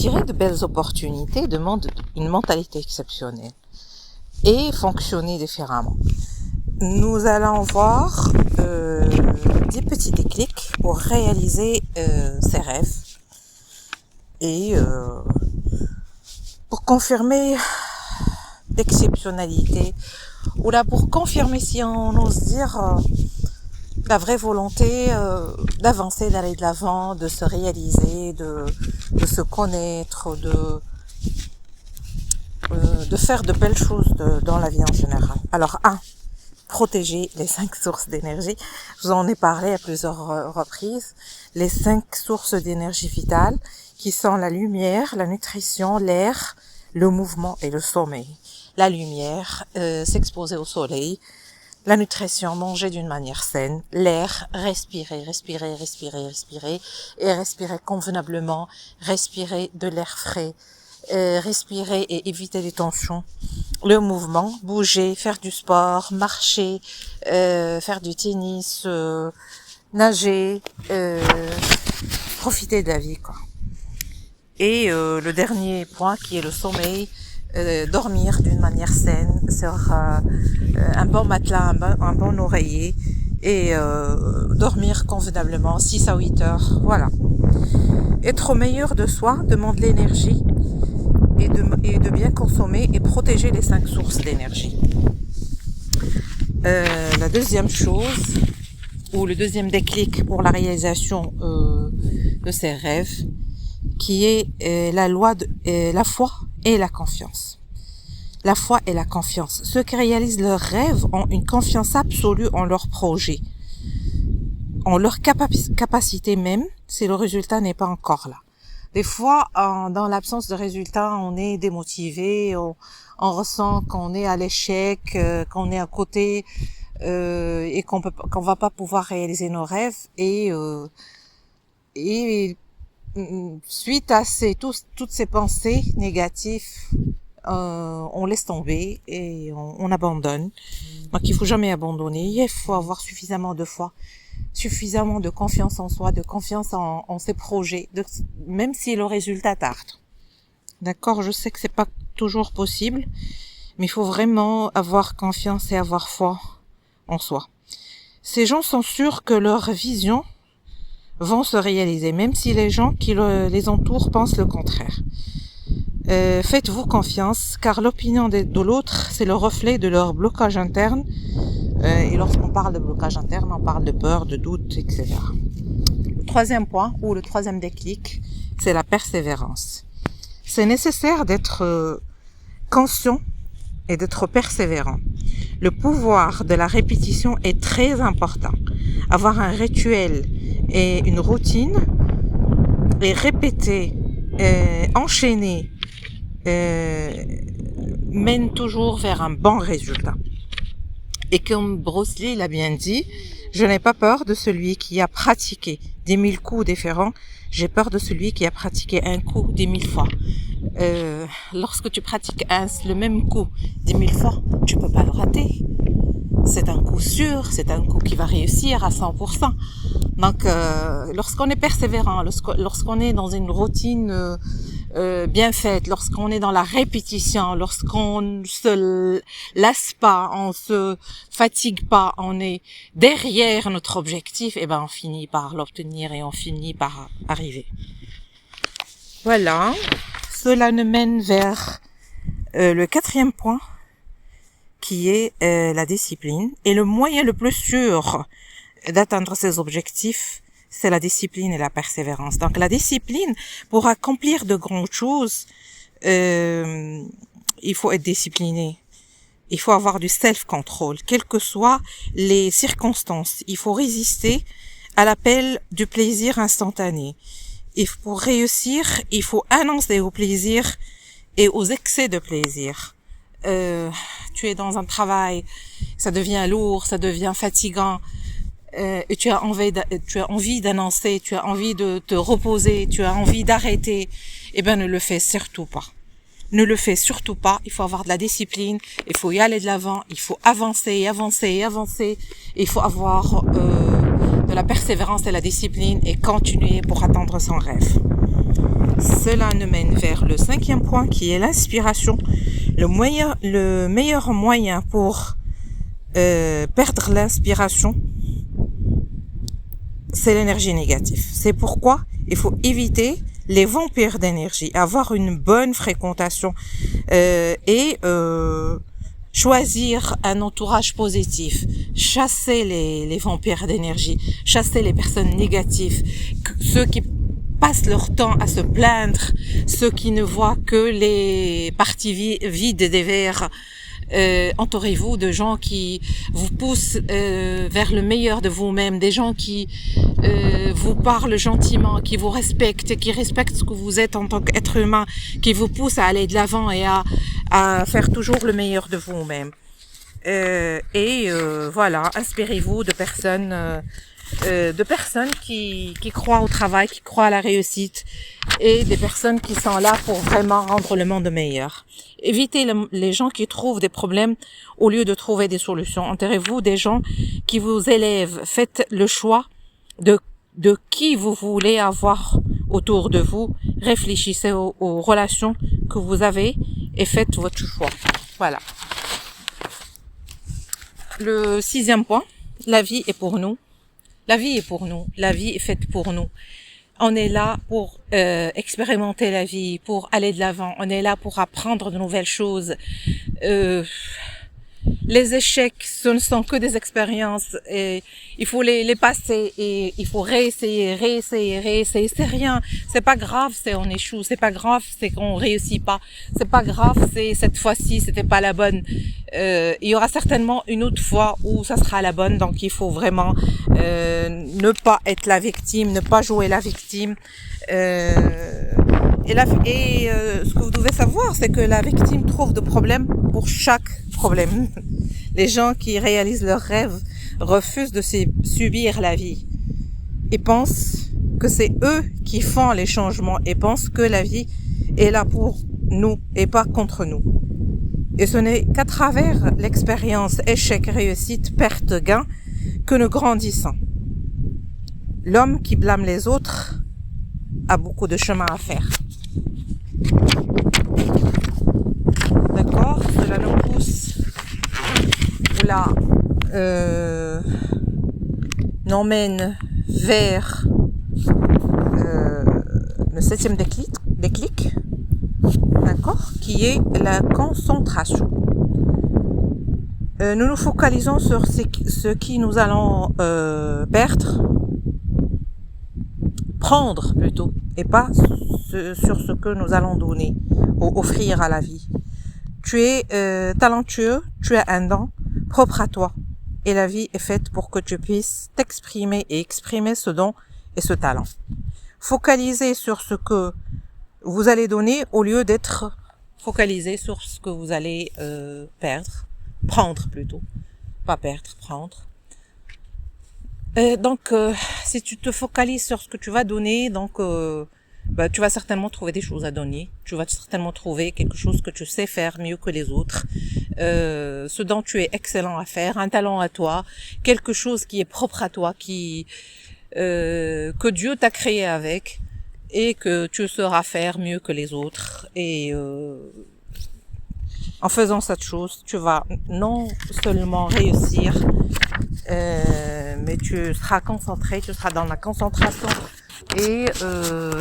attirer de belles opportunités demande une mentalité exceptionnelle et fonctionner différemment. Nous allons voir des petits déclics pour réaliser ses rêves et pour confirmer l'exceptionnalité ou là pour confirmer, si on ose dire, la vraie volonté d'avancer, d'aller de l'avant, de se réaliser, de se connaître, de faire de belles choses dans la vie en général. Alors, protéger les 5 sources d'énergie. Je vous en ai parlé à plusieurs reprises. Les 5 sources d'énergie vitale qui sont la lumière, la nutrition, l'air, le mouvement et le sommeil. La lumière, s'exposer au soleil. La nutrition, manger d'une manière saine. L'air, respirer et respirer convenablement. Respirer de l'air frais. Respirer et éviter les tensions. Le mouvement, bouger, faire du sport, marcher, faire du tennis, nager, profiter de la vie, quoi. Et le dernier point qui est le sommeil, dormir d'une manière saine sur un bon matelas, un bon oreiller et dormir convenablement 6 à 8 heures, voilà. Être au meilleur de soi demande l'énergie et de bien consommer et protéger les 5 sources d'énergie. La deuxième chose, ou le deuxième déclic pour la réalisation de ces rêves, qui est la loi de la foi et la confiance. La foi et la confiance. Ceux qui réalisent leurs rêves ont une confiance absolue en leur projet, en leur capacité même, si le résultat n'est pas encore là. Des fois, dans l'absence de résultats, on est démotivé, on ressent qu'on est à l'échec, qu'on est à côté et qu'on va pas pouvoir réaliser nos rêves. Et suite à toutes ces pensées négatives, on laisse tomber et on abandonne. Donc, il faut jamais abandonner. Il faut avoir suffisamment de foi, suffisamment de confiance en soi, de confiance en ses projets, même si le résultat tarde. D'accord, je sais que c'est pas toujours possible, mais il faut vraiment avoir confiance et avoir foi en soi. Ces gens sont sûrs que leurs visions vont se réaliser, même si les gens qui les entourent pensent le contraire. Faites-vous confiance, car l'opinion de l'autre, c'est le reflet de leur blocage interne. Et lorsqu'on parle de blocage interne, on parle de peur, de doute, etc. Le troisième point, ou le troisième déclic, c'est la persévérance. C'est nécessaire d'être conscient et d'être persévérant. Le pouvoir de la répétition est très important. Avoir un rituel et une routine, et répéter, enchaîner, mène toujours vers un bon résultat. Et comme Bruce Lee l'a bien dit, je n'ai pas peur de celui qui a pratiqué 10 000 coups différents, j'ai peur de celui qui a pratiqué un coup 10 000 fois. Lorsque tu pratiques le même coup 10 000 fois, tu peux pas le rater. C'est un coup sûr, c'est un coup qui va réussir à 100%. Donc, lorsqu'on est persévérant, lorsqu'on est dans une routine bien faite, lorsqu'on est dans la répétition, lorsqu'on se lasse pas, on se fatigue pas, on est derrière notre objectif, et ben on finit par l'obtenir et on finit par arriver. Voilà, cela nous mène vers le 4e point, qui est la discipline. Et le moyen le plus sûr d'atteindre ces objectifs, c'est la discipline et la persévérance. Donc la discipline, pour accomplir de grandes choses, il faut être discipliné. Il faut avoir du self-control, quelles que soient les circonstances. Il faut résister à l'appel du plaisir instantané. Et pour réussir, il faut annoncer au plaisir et aux excès de plaisir. Tu es dans un travail, ça devient lourd, ça devient fatigant, et tu as envie d'annoncer, tu as envie de te reposer, tu as envie d'arrêter, eh ben ne le fais surtout pas. Ne le fais surtout pas, il faut avoir de la discipline, il faut y aller de l'avant, il faut avancer, il faut avoir de la persévérance et la discipline et continuer pour atteindre son rêve. Cela nous mène vers le 5e point qui est l'inspiration. Le meilleur moyen pour perdre l'inspiration, c'est l'énergie négative. C'est pourquoi il faut éviter les vampires d'énergie, avoir une bonne fréquentation et choisir un entourage positif, chasser les vampires d'énergie, chasser les personnes négatives, ceux qui passent leur temps à se plaindre, ceux qui ne voient que les parties vides des verres. Entourez-vous de gens qui vous poussent vers le meilleur de vous-même, des gens qui vous parlent gentiment, qui vous respectent, qui respectent ce que vous êtes en tant qu'être humain, qui vous poussent à aller de l'avant et à faire toujours le meilleur de vous-même. Voilà, inspirez-vous de personnes qui croient au travail, qui croient à la réussite et des personnes qui sont là pour vraiment rendre le monde meilleur. Évitez les gens qui trouvent des problèmes au lieu de trouver des solutions. Entourez-vous des gens qui vous élèvent. Faites le choix de qui vous voulez avoir autour de vous. Réfléchissez aux relations que vous avez et faites votre choix. Voilà. Le 6e point, la vie est pour nous. La vie est pour nous, la vie est faite pour nous. On est là pour expérimenter la vie, pour aller de l'avant. On est là pour apprendre de nouvelles choses. Les échecs, ce ne sont que des expériences et il faut les passer et il faut réessayer. C'est rien. C'est pas grave si on échoue. C'est pas grave si on réussit pas. C'est pas grave si cette fois-ci c'était pas la bonne. Il y aura certainement une autre fois où ça sera la bonne. Donc il faut vraiment ne pas être la victime, ne pas jouer la victime. Ce que vous devez savoir, c'est que la victime trouve des problèmes pour chaque problème. Les gens qui réalisent leurs rêves refusent de subir la vie et pensent que c'est eux qui font les changements et pensent que la vie est là pour nous et pas contre nous. Et ce n'est qu'à travers l'expérience échec, réussite, perte, gain que nous grandissons. L'homme qui blâme les autres a beaucoup de chemin à faire. D'accord, cela nous pousse nous emmène vers le 7e déclic, d'accord, qui est la concentration. Nous nous focalisons sur ce qui nous allons prendre plutôt, et pas sur ce que nous allons donner ou offrir à la vie. Tu es talentueux, tu as un don propre à toi. Et la vie est faite pour que tu puisses t'exprimer et exprimer ce don et ce talent. Focalisez sur ce que vous allez donner au lieu d'être focalisé sur ce que vous allez prendre plutôt. Pas perdre, prendre. Si tu te focalises sur ce que tu vas donner, tu vas certainement trouver des choses à donner. Tu vas certainement trouver quelque chose que tu sais faire mieux que les autres. Ce dont tu es excellent à faire, un talent à toi, quelque chose qui est propre à toi, que Dieu t'a créé avec et que tu sauras faire mieux que les autres. Et en faisant cette chose, tu vas non seulement réussir, mais tu seras concentré, tu seras dans la concentration et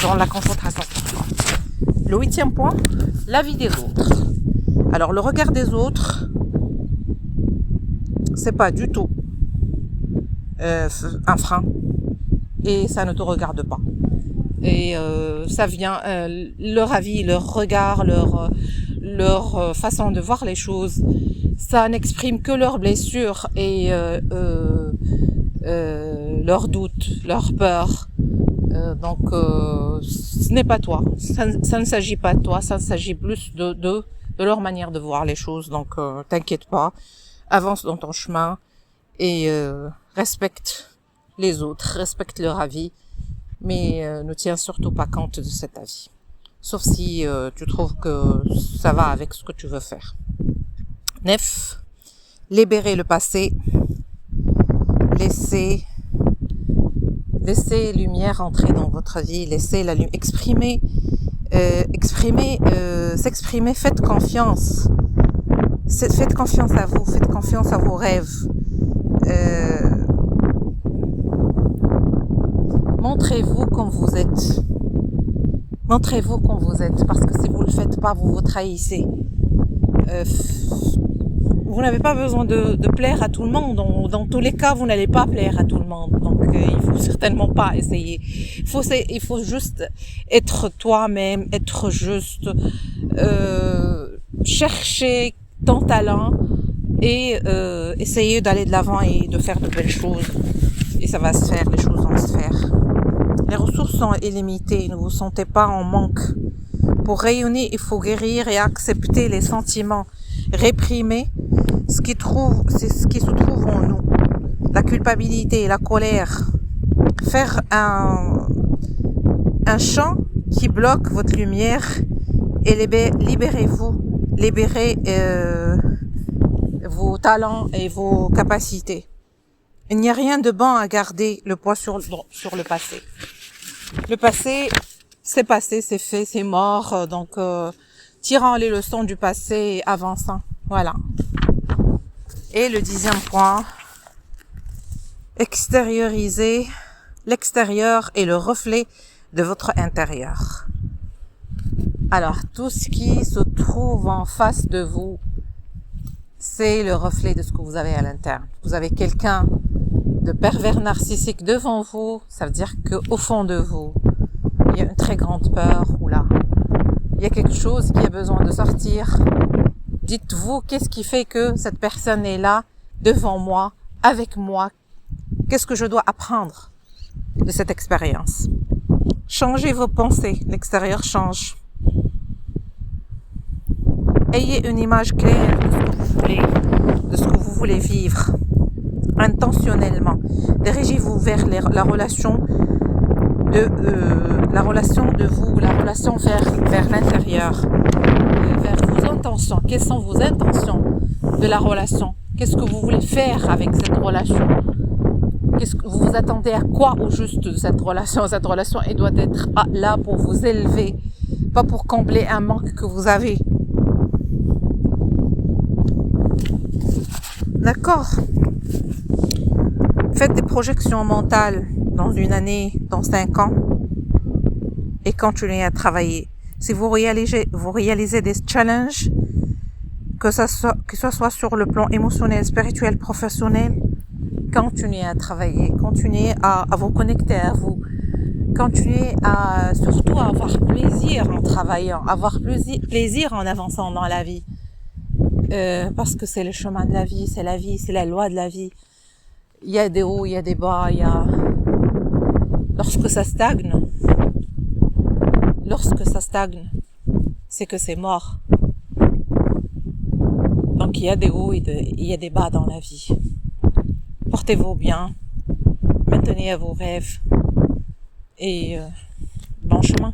dans la concentration sur toi. Le 8e point, la vie des autres. Alors le regard des autres, c'est pas du tout un frein et ça ne te regarde pas. Et ça vient, leur avis, leur regard, leur façon de voir les choses, ça n'exprime que leurs blessures et leurs doutes, leurs peurs. Ce n'est pas toi. Ça ne s'agit pas de toi, ça s'agit plus de leur manière de voir les choses. Donc, t'inquiète pas, avance dans ton chemin et respecte les autres, respecte leur avis, mais ne tiens surtout pas compte de cet avis. Sauf si tu trouves que ça va avec ce que tu veux faire. 9. Libérer le passé. Laisser Laissez lumière entrer dans votre vie, laissez la lumière, s'exprimer, faites confiance. Faites confiance à vous, faites confiance à vos rêves. Montrez-vous comme vous êtes. Montrez-vous comme vous êtes, parce que si vous le faites pas, vous vous trahissez. Vous n'avez pas besoin de plaire à tout le monde. Dans tous les cas, vous n'allez pas plaire à tout le monde. Donc, il faut certainement pas essayer. Il faut juste être toi-même, être juste, chercher ton talent et essayer d'aller de l'avant et de faire de belles choses. Et ça va se faire, les choses vont se faire. Les ressources sont illimitées, ne vous sentez pas en manque. Pour rayonner, il faut guérir et accepter les sentiments réprimés, c'est ce qui se trouve en nous. La culpabilité, la colère. Faire un champ qui bloque votre lumière et libérez-vous. Libérez vos talents et vos capacités. Il n'y a rien de bon à garder le poids sur le passé. Le passé, c'est passé, c'est fait, c'est mort. Donc, tirant les leçons du passé et avançant. Voilà. Et le 10e point, extérioriser. L'extérieur est le reflet de votre intérieur. Alors, tout ce qui se trouve en face de vous, c'est le reflet de ce que vous avez à l'intérieur. Vous avez quelqu'un de pervers narcissique devant vous, ça veut dire que au fond de vous, il y a une très grande peur, ou là, il y a quelque chose qui a besoin de sortir. Dites-vous, qu'est-ce qui fait que cette personne est là, devant moi, avec moi? Qu'est-ce que je dois apprendre de cette expérience? Changez vos pensées, l'extérieur change. Ayez une image claire de ce que vous voulez vivre. Intentionnellement. Dirigez-vous vers la relation de vous, la relation vers l'intérieur, vers vos intentions. Quelles sont vos intentions de la relation? Qu'est-ce que vous voulez faire avec cette relation? Qu'est-ce que vous vous attendez à quoi au juste de cette relation? Cette relation, elle doit être là pour vous élever, pas pour combler un manque que vous avez. D'accord? Faites des projections mentales dans une année, dans 5 ans, et continuez à travailler. Si vous réalisez des challenges, que ce soit sur le plan émotionnel, spirituel, professionnel, continuez à travailler, continuez à vous connecter à vous, continuez surtout à avoir plaisir en travaillant, avoir plaisir en avançant dans la vie, parce que c'est le chemin de la vie, c'est la loi de la vie. Il y a des hauts, il y a des bas, lorsque ça stagne, c'est que c'est mort. Donc il y a des hauts et il y a des bas dans la vie. Portez-vous bien, maintenez à vos rêves et bon chemin.